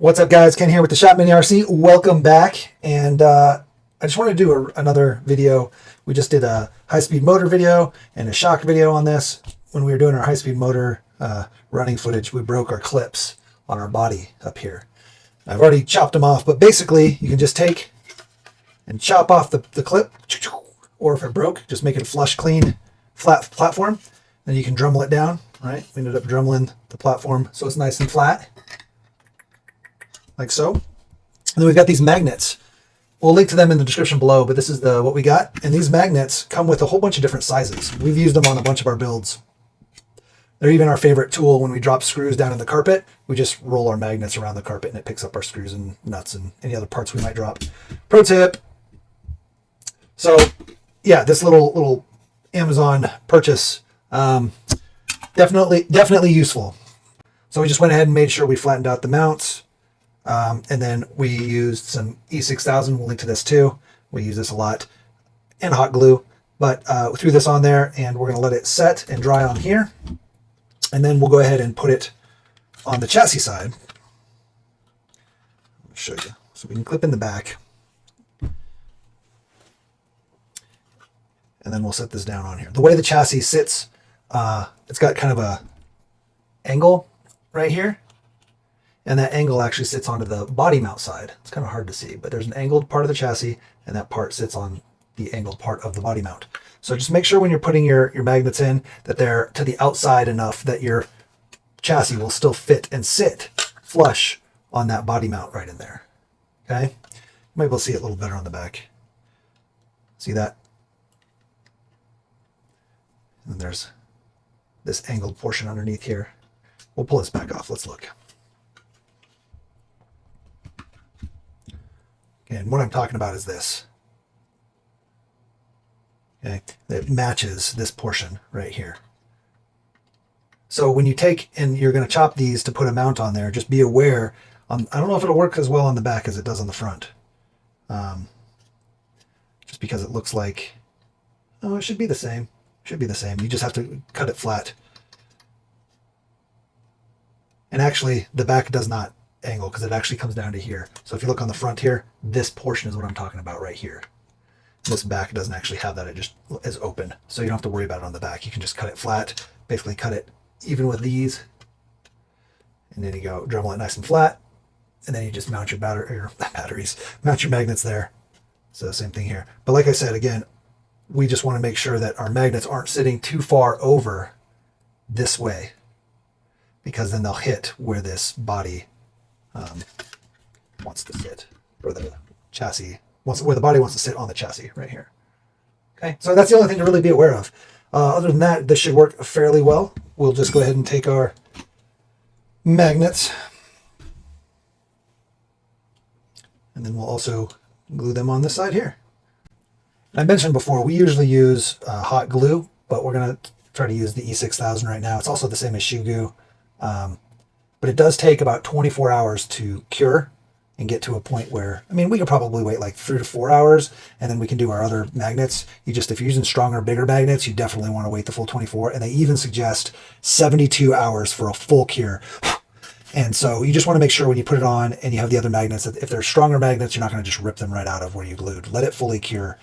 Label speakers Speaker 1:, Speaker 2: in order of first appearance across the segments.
Speaker 1: What's up, guys? Ken here with the Shop Mini RC. Welcome back. And I just wanted to do another video. We just did a high-speed motor video and a shock video on this. When we were doing our high-speed motor running footage, we broke our clips on our body up here. I've already chopped them off, but basically you can just take and chop off the clip, or if it broke, just make it a flush, clean, flat platform. Then you can Dremel it down, right? We ended up Dremeling the platform so it's nice and flat, like so. And then we've got these magnets. We'll link to them in the description below, but this is what we got. And these magnets come with a whole bunch of different sizes. We've used them on a bunch of our builds. They're even our favorite tool when we drop screws down in the carpet. We just roll our magnets around the carpet and it picks up our screws and nuts and any other parts we might drop. Pro tip. So yeah, this little Amazon purchase, definitely useful. So we just went ahead and made sure we flattened out the mounts. And then we used some E6000. We'll link to this too. We use this a lot, and hot glue, but threw this on there and we're going to let it set and dry on here. And then we'll go ahead and put it on the chassis side. I'll show you. So we can clip in the back. And then we'll set this down on here. The way the chassis sits, it's got kind of a angle right here. And that angle actually sits onto the body mount side. It's kind of hard to see, but there's an angled part of the chassis, and that part sits on the angled part of the body mount. So just make sure when you're putting your magnets in that they're to the outside enough that your chassis will still fit and sit flush on that body mount right in there. Okay? You might be able to see it a little better on the back. See that? And there's this angled portion underneath here. We'll pull this back off. Let's look. And what I'm talking about is this. Okay, that matches this portion right here. So when you take and you're going to chop these to put a mount on there, just be aware. I don't know if it'll work as well on the back as it does on the front. Just because it looks like, oh, it should be the same. Should be the same. You just have to cut it flat. And actually, the back does not angle because it actually comes down to here. So if you look on the front here, this portion is what I'm talking about right here. This back doesn't actually have that. It just is open. So you don't have to worry about it on the back. You can just cut it flat, basically cut it even with these. And then you go Dremel it nice and flat. And then you just mount your batteries, mount your magnets there. So same thing here. But like I said, again, we just want to make sure that our magnets aren't sitting too far over this way, because then they'll hit where this body wants to sit, or the chassis where the body wants to sit on the chassis right here. Okay, so that's the only thing to really be aware of. Other than that, this should work fairly well. We'll just go ahead and take our magnets, and then we'll also glue them on this side here. I mentioned before, we usually use hot glue, but we're going to try to use the E6000 right now. It's also the same as shoe glue, but it does take about 24 hours to cure and get to a point where, I mean, we could probably wait like 3 to 4 hours, and then we can do our other magnets. If you're using stronger, bigger magnets, you definitely want to wait the full 24, and they even suggest 72 hours for a full cure. And so you just want to make sure when you put it on and you have the other magnets, that if they're stronger magnets, you're not going to just rip them right out of where you glued. Let it fully cure.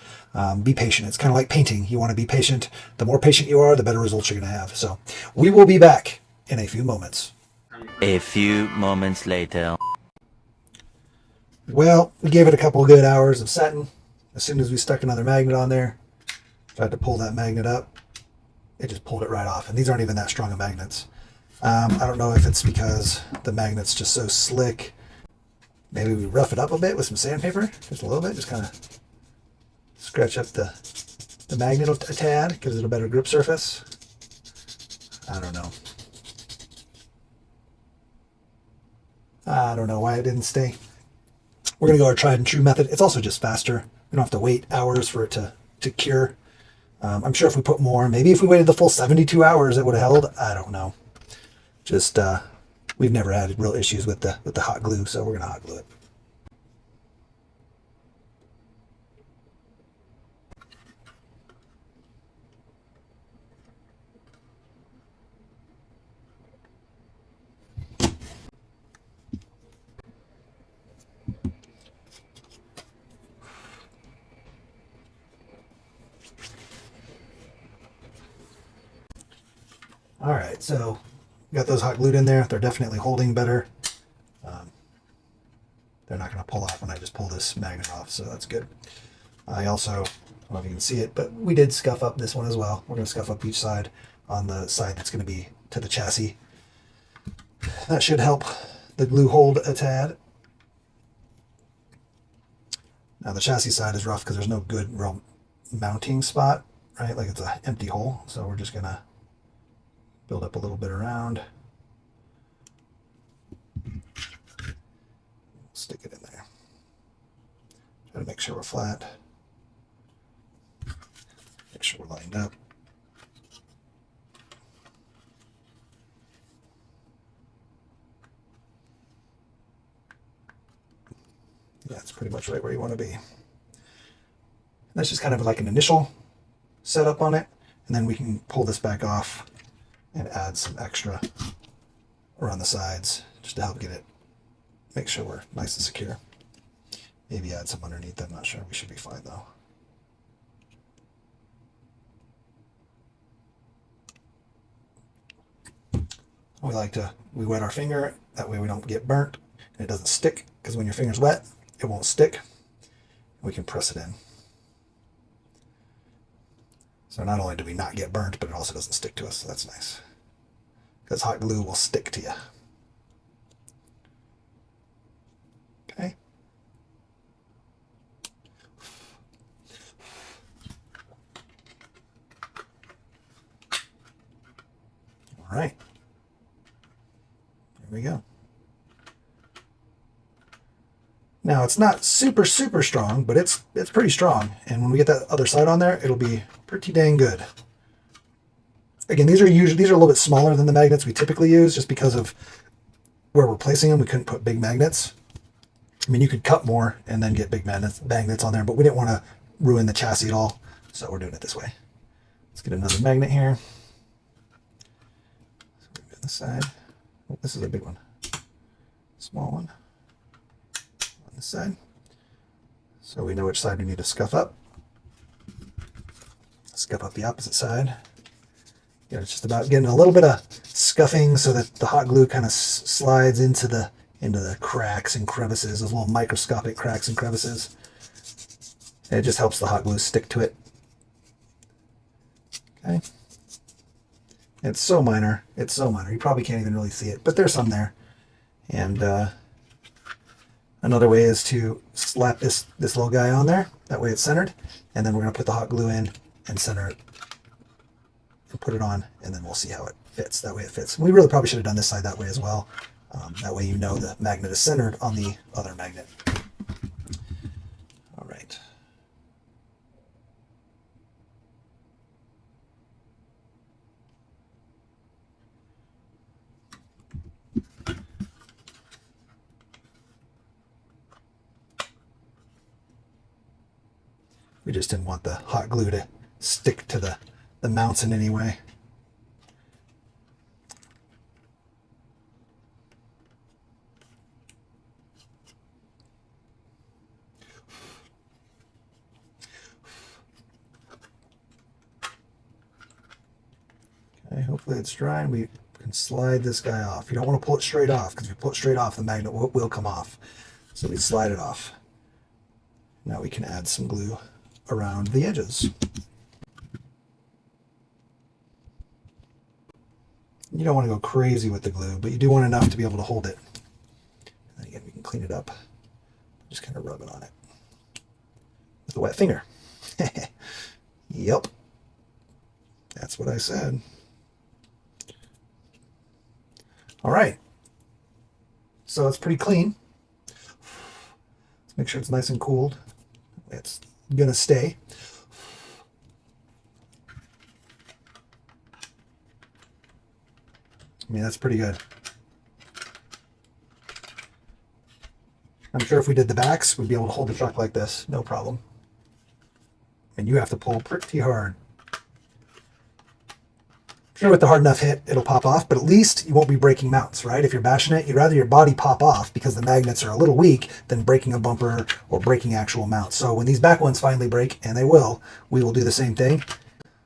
Speaker 1: Be patient. It's kind of like painting. You want to be patient. The more patient you are, the better results you're going to have. So we will be back in a few moments.
Speaker 2: A few moments later.
Speaker 1: Well, we gave it a couple of good hours of setting. As soon as we stuck another magnet on there, tried to pull that magnet up, it just pulled it right off. And these aren't even that strong of magnets. I don't know if it's because the magnet's just so slick. Maybe we rough it up a bit with some sandpaper, just a little bit, just kind of scratch up the magnet a tad, gives it a better grip surface. I don't know. I don't know why it didn't stay. We're going to go our tried and true method. It's also just faster. We don't have to wait hours for it to cure. I'm sure if we put more, maybe if we waited the full 72 hours, it would have held. I don't know. Just, we've never had real issues with the hot glue, so we're going to hot glue it. right, so got those hot glued in there. They're definitely holding better. They're not going to pull off when I just pull this magnet off, so that's good. I also, I don't know if you can see it, but we did scuff up this one as well. We're going to scuff up each side on the side that's going to be to the chassis. That should help the glue hold a tad. Now the chassis side is rough because there's no good real mounting spot, right? Like it's an empty hole. So we're just going to build up a little bit around. Stick it in there. Try to make sure we're flat. Make sure we're lined up. Yeah, it's pretty much right where you want to be. That's just kind of like an initial setup on it, and then we can pull this back off and add some extra around the sides just to help get it, make sure we're nice and secure. Maybe add some underneath, I'm not sure. We should be fine though. We wet our finger, that way we don't get burnt and it doesn't stick, because when your finger's wet, it won't stick. We can press it in. So not only do we not get burnt, but it also doesn't stick to us, so that's nice. Because hot glue will stick to you. Okay. All right. There we go. Now it's not super strong, but it's pretty strong. And when we get that other side on there, it'll be pretty dang good. Again, these are a little bit smaller than the magnets we typically use, just because of where we're placing them. We couldn't put big magnets. I mean, you could cut more and then get big magnets on there, but we didn't want to ruin the chassis at all, so we're doing it this way. Let's get another magnet here. So on this side. Oh, this is a big one. Small one. On this side. So we know which side we need to scuff up. Scuff up the opposite side. Yeah, it's just about getting a little bit of scuffing so that the hot glue kind of slides into the cracks and crevices, those little microscopic cracks and crevices. And it just helps the hot glue stick to it. Okay. It's so minor. It's so minor. You probably can't even really see it, but there's some there. And another way is to slap this little guy on there. That way it's centered. And then we're going to put the hot glue in and center it and put it on, and then we'll see how it fits. That way it fits. We really probably should have done this side that way as well. That way you know the magnet is centered on the other magnet. All right. We just didn't want the hot glue to stick to the mounts in any way. Okay, hopefully it's dry and we can slide this guy off. You don't want to pull it straight off, because if you pull it straight off, the magnet will come off. So we slide it off. Now we can add some glue around the edges. You don't want to go crazy with the glue, but you do want enough to be able to hold it. And again, we can clean it up. Just kind of rub it on it with a wet finger. Yep. That's what I said. All right. So it's pretty clean. Let's make sure it's nice and cooled. It's going to stay. I mean, that's pretty good. I'm sure if we did the backs, we'd be able to hold the truck like this, no problem. And you have to pull pretty hard. I'm sure with the hard enough hit, it'll pop off, but at least you won't be breaking mounts, right? If you're bashing it, you'd rather your body pop off because the magnets are a little weak than breaking a bumper or breaking actual mounts. So when these back ones finally break, and they will, we will do the same thing.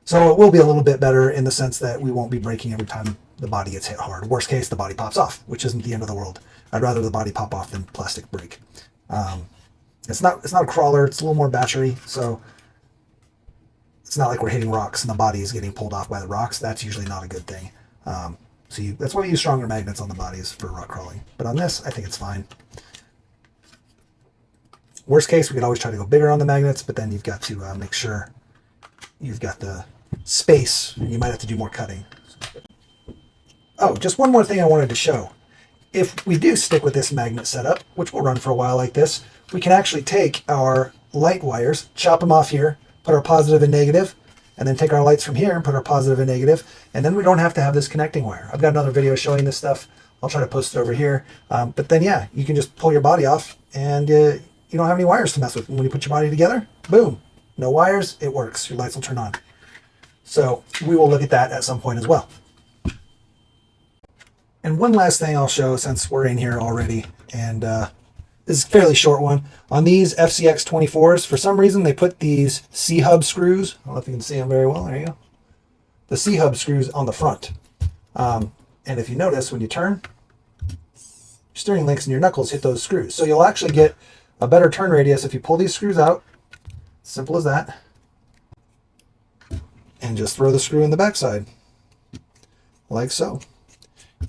Speaker 1: So it will be a little bit better in the sense that we won't be breaking every time the body gets hit hard. Worst case, the body pops off, which isn't the end of the world. I'd rather the body pop off than plastic break. It's not a crawler. It's a little more battery, so it's not like we're hitting rocks and the body is getting pulled off by the rocks. That's usually not a good thing. That's why we use stronger magnets on the bodies for rock crawling. But on this, I think it's fine. Worst case, we could always try to go bigger on the magnets, but then you've got to make sure you've got the space. You might have to do more cutting. Oh, just one more thing I wanted to show. If we do stick with this magnet setup, which will run for a while like this, we can actually take our light wires, chop them off here, put our positive and negative, and then take our lights from here and put our positive and negative, and then we don't have to have this connecting wire. I've got another video showing this stuff. I'll try to post it over here. But then, yeah, you can just pull your body off, and you don't have any wires to mess with. When you put your body together, boom, no wires, it works. Your lights will turn on. So we will look at that at some point as well. And one last thing I'll show, since we're in here already, and this is a fairly short one. On these FCX24s, for some reason they put these C-hub screws, I don't know if you can see them very well, there you go. The C-hub screws on the front. And if you notice, when you turn, your steering links and your knuckles hit those screws. So you'll actually get a better turn radius if you pull these screws out. Simple as that. And just throw the screw in the backside, like so.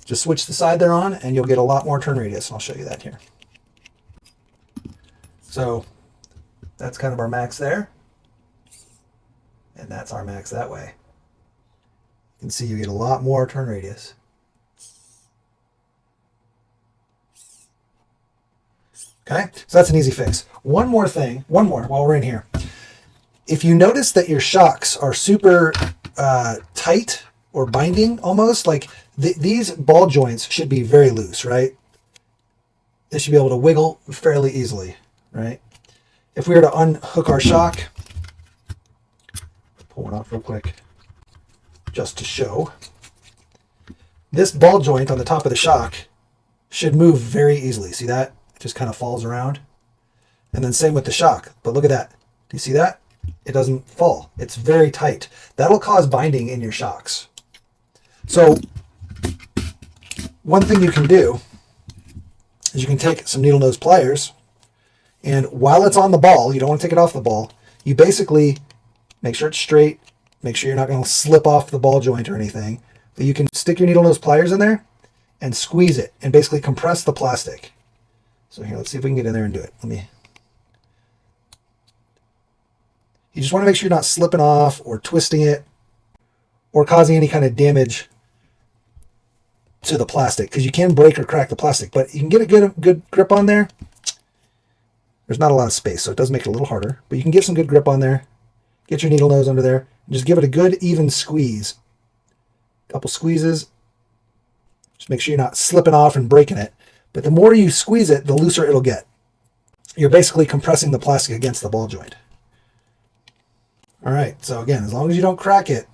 Speaker 1: Just switch the side they're on and you'll get a lot more turn radius. And I'll show you that here. So that's kind of our max there. And that's our max that way. You can see you get a lot more turn radius. Okay, so that's an easy fix. One more while we're in here. If you notice that your shocks are super tight or binding almost, like these ball joints should be very loose, right? They should be able to wiggle fairly easily, right? If we were to unhook our shock, pull one off real quick, just to show, this ball joint on the top of the shock should move very easily. See that? It just kind of falls around. And then same with the shock. But look at that. Do you see that? It doesn't fall. It's very tight. That'll cause binding in your shocks. So one thing you can do is you can take some needle nose pliers, and while it's on the ball, you don't want to take it off the ball, you basically make sure it's straight, make sure you're not going to slip off the ball joint or anything, but you can stick your needle nose pliers in there and squeeze it and basically compress the plastic. So here, let's see if we can get in there and do it. You just want to make sure you're not slipping off or twisting it or causing any kind of damage to the plastic, because you can break or crack the plastic, but you can get a good grip on there. There's not a lot of space, so it does make it a little harder, but you can get some good grip on there. Get your needle nose under there and just give it a good even squeeze. A couple squeezes. Just make sure you're not slipping off and breaking it. But the more you squeeze it, the looser it'll get. You're basically compressing the plastic against the ball joint. All right, so again, as long as you don't crack it,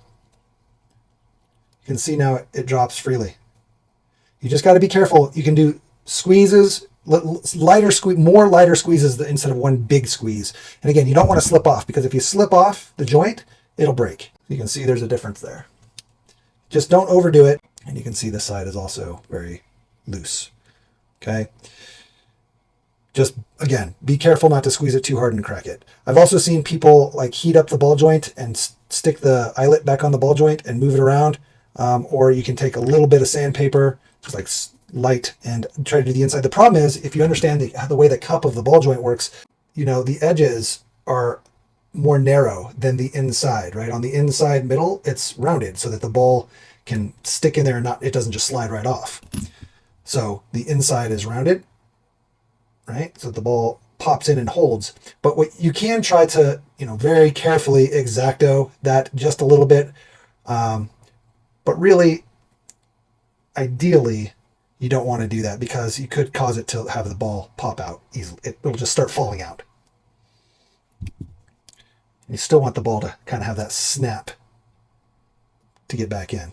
Speaker 1: you can see now it drops freely. You just got to be careful. You can do squeezes, more lighter squeezes instead of one big squeeze. And again, you don't want to slip off, because if you slip off the joint, it'll break. You can see there's a difference there. Just don't overdo it. And you can see this side is also very loose. Okay. Just, again, be careful not to squeeze it too hard and crack it. I've also seen people like heat up the ball joint and stick the eyelet back on the ball joint and move it around. Or you can take a little bit of sandpaper, just like light, and try to do the inside. The problem is, if you understand the way the cup of the ball joint works, the edges are more narrow than the inside, right? On the inside middle, it's rounded so that the ball can stick in there and it doesn't just slide right off. So the inside is rounded, right? So the ball pops in and holds. But what you can try to, very carefully X-Acto that just a little bit. But really, ideally, you don't want to do that, because you could cause it to have the ball pop out easily. It'll just start falling out. You still want the ball to kind of have that snap to get back in.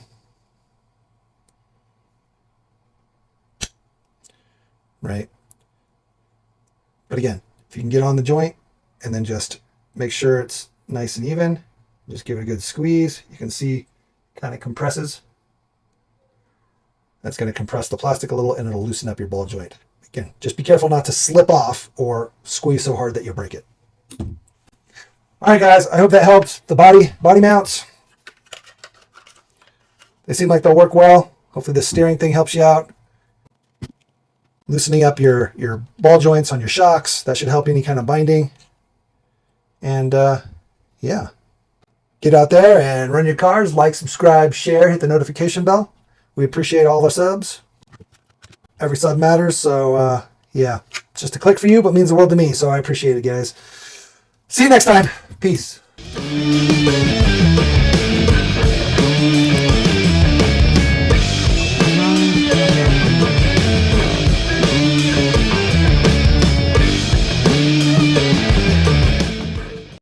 Speaker 1: Right? But again, if you can get on the joint and then just make sure it's nice and even, just give it a good squeeze. You can see it kind of compresses. That's going to compress the plastic a little and it'll loosen up your ball joint. Again, just be careful not to slip off or squeeze so hard that you break it. All right, guys, I hope that helped. The body mounts, they seem like they'll work well. Hopefully the steering thing helps you out. Loosening up your ball joints on your shocks, that should help any kind of binding. And yeah, get out there and run your cars. Like, subscribe, share, hit the notification bell. We appreciate all the subs. Every sub matters, so yeah, it's just a click for you, but means the world to me, so I appreciate it, guys. See you next time. Peace.